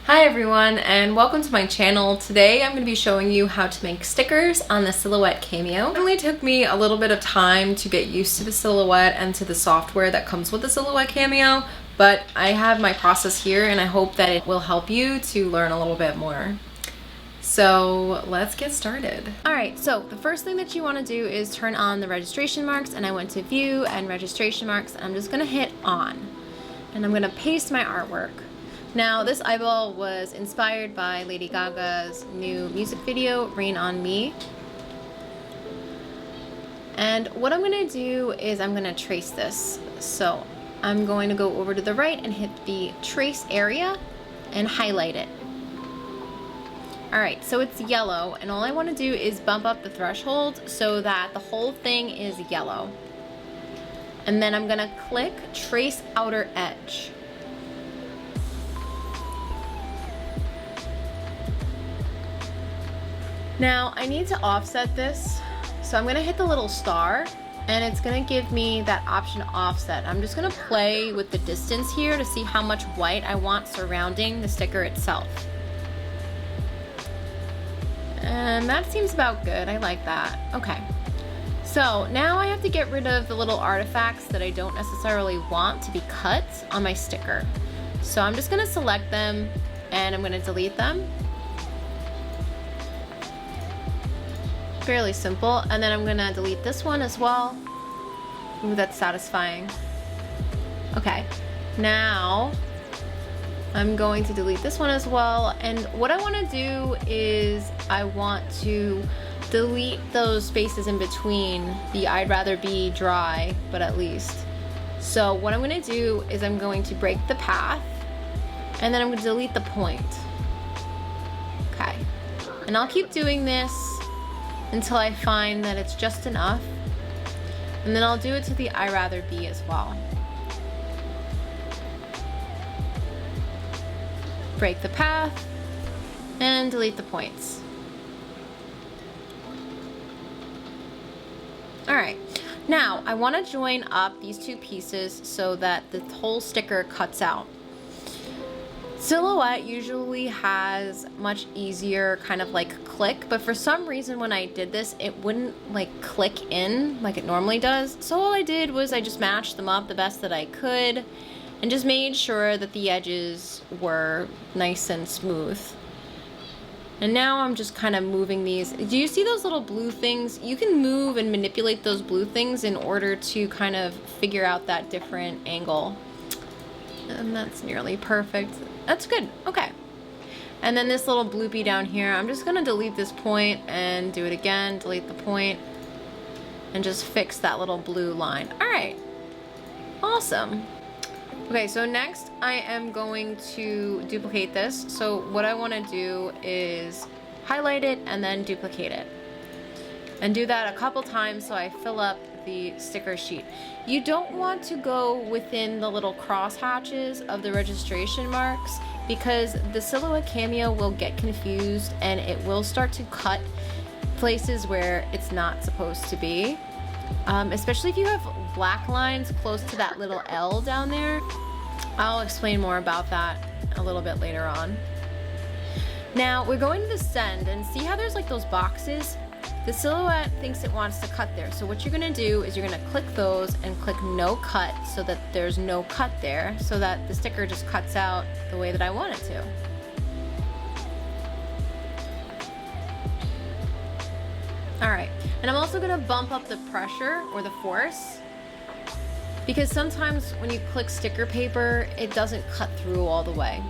Hi everyone and welcome to my channel. Today I'm going to be showing you how to make stickers on the Silhouette Cameo. It only took me a little bit of time to get used to the Silhouette and to the software that comes with the Silhouette Cameo, but I have my process here and I hope that it will help you to learn a little bit more. So let's get started. Alright, so the first thing that you want to do is turn on the registration marks, and I went to view and registration marks and I'm just going to hit on and I'm going to paste my artwork. Now, this eyeball was inspired by Lady Gaga's new music video, Rain on Me. And what I'm going to do is I'm going to trace this. So I'm going to go over to the right and hit the trace area and highlight it. Alright, so it's yellow, and all I want to do is bump up the threshold so that the whole thing is yellow. And then I'm going to click Trace Outer Edge. Now I need to offset this, so I'm going to hit the little star and it's going to give me that option offset. I'm just going to play with the distance here to see how much white I want surrounding the sticker itself. And that seems about good. I like that. Okay. So now I have to get rid of the little artifacts that I don't necessarily want to be cut on my sticker. So I'm just going to select them and I'm going to delete them. Fairly simple. And then I'm gonna delete this one as well. Ooh, that's satisfying. Okay, now I'm going to delete this one as well. And what I want to do is I want to delete those spaces in between the I'd rather be dry, but at least. So what I'm going to do is I'm going to break the path and then I'm going to delete the point. Okay, and I'll keep doing this until I find that it's just enough, and then I'll do it to the I rather be as well. Break the path and delete the points. Alright, now I want to join up these two pieces so that the whole sticker cuts out. Silhouette usually has much easier kind of like click, but for some reason when I did this it wouldn't like click in like it normally does. So all I did was I just matched them up the best that I could and just made sure that the edges were nice and smooth. And now I'm just kind of moving these. Do you see those little blue things? You can move and manipulate those blue things in order to kind of figure out that different angle. And that's nearly perfect. That's good. Okay. And then this little bloopy down here, I'm just going to delete this point and do it again, delete the point, and just fix that little blue line. All right. Awesome. Okay, so next I am going to duplicate this. So what I want to do is highlight it and then duplicate it. And do that a couple times so I fill up the sticker sheet. You don't want to go within the little cross hatches of the registration marks because the Silhouette Cameo will get confused and it will start to cut places where it's not supposed to be. Especially if you have black lines close to that little L down there. I'll explain more about that a little bit later on. Now we're going to the send and see how there's like those boxes. The Silhouette thinks it wants to cut there, so what you're going to do is you're going to click those and click no cut so that there's no cut there, so that the sticker just cuts out the way that I want it to. Alright, and I'm also going to bump up the pressure or the force because sometimes when you click sticker paper it doesn't cut through all the way.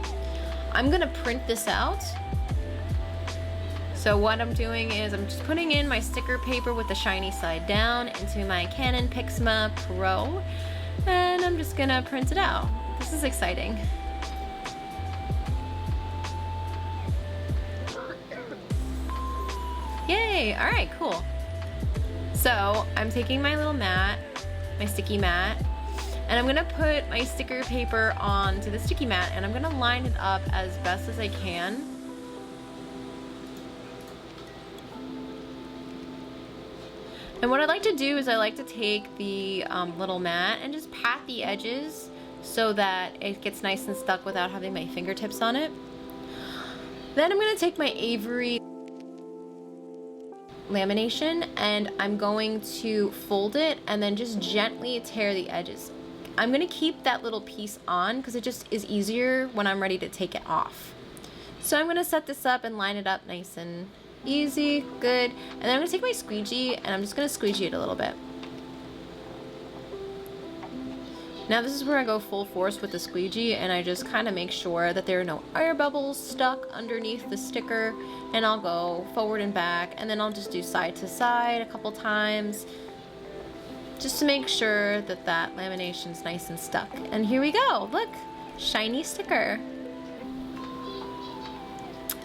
I'm going to print this out. So what I'm doing is I'm just putting in my sticker paper with the shiny side down into my Canon Pixma Pro, and I'm just gonna print it out. This is exciting. Yay! Alright, cool. So I'm taking my little mat, my sticky mat, and I'm gonna put my sticker paper onto the sticky mat and I'm gonna line it up as best as I can. And what I like to do is I like to take the little mat and just pat the edges so that it gets nice and stuck without having my fingertips on it. Then I'm gonna take my Avery lamination and I'm going to fold it and then just gently tear the edges. I'm gonna keep that little piece on because it just is easier when I'm ready to take it off. So I'm gonna set this up and line it up nice and easy, good. And then I'm gonna take my squeegee and I'm just gonna squeegee it a little bit. Now this is where I go full force with the squeegee and I just kind of make sure that there are no air bubbles stuck underneath the sticker, and I'll go forward and back and then I'll just do side to side a couple times just to make sure that that lamination's nice and stuck. And here we go, look, shiny sticker.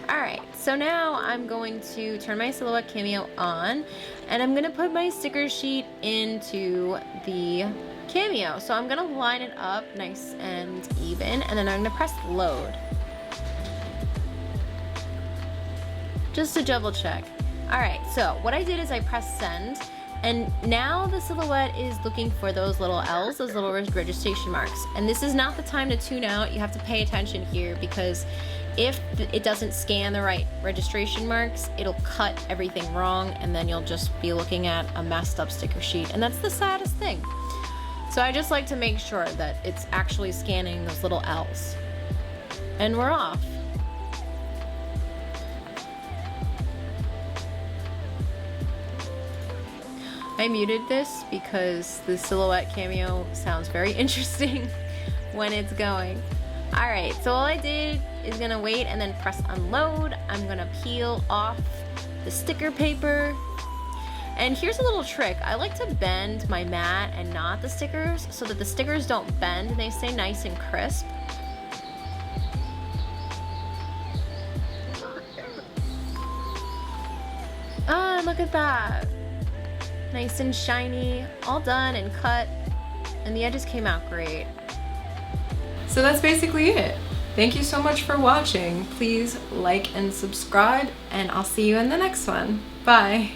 Alright, so now I'm going to turn my Silhouette Cameo on and I'm gonna put my sticker sheet into the Cameo. So I'm gonna line it up nice and even and then I'm gonna press load. Just to double check. Alright, so what I did is I pressed send and now the Silhouette is looking for those little L's, those little registration marks. And this is not the time to tune out. You have to pay attention here because if it doesn't scan the right registration marks, it'll cut everything wrong and then you'll just be looking at a messed up sticker sheet. And that's the saddest thing. So I just like to make sure that it's actually scanning those little L's. And we're off. I muted this because the Silhouette Cameo sounds very interesting when it's going. Alright, so all I did is gonna wait and then press unload. I'm gonna peel off the sticker paper. And here's a little trick. I like to bend my mat and not the stickers so that the stickers don't bend and they stay nice and crisp. Ah, look at that. Nice and shiny, all done and cut, and the edges came out great. So that's basically it. Thank you so much for watching. Please like and subscribe, and I'll see you in the next one. Bye.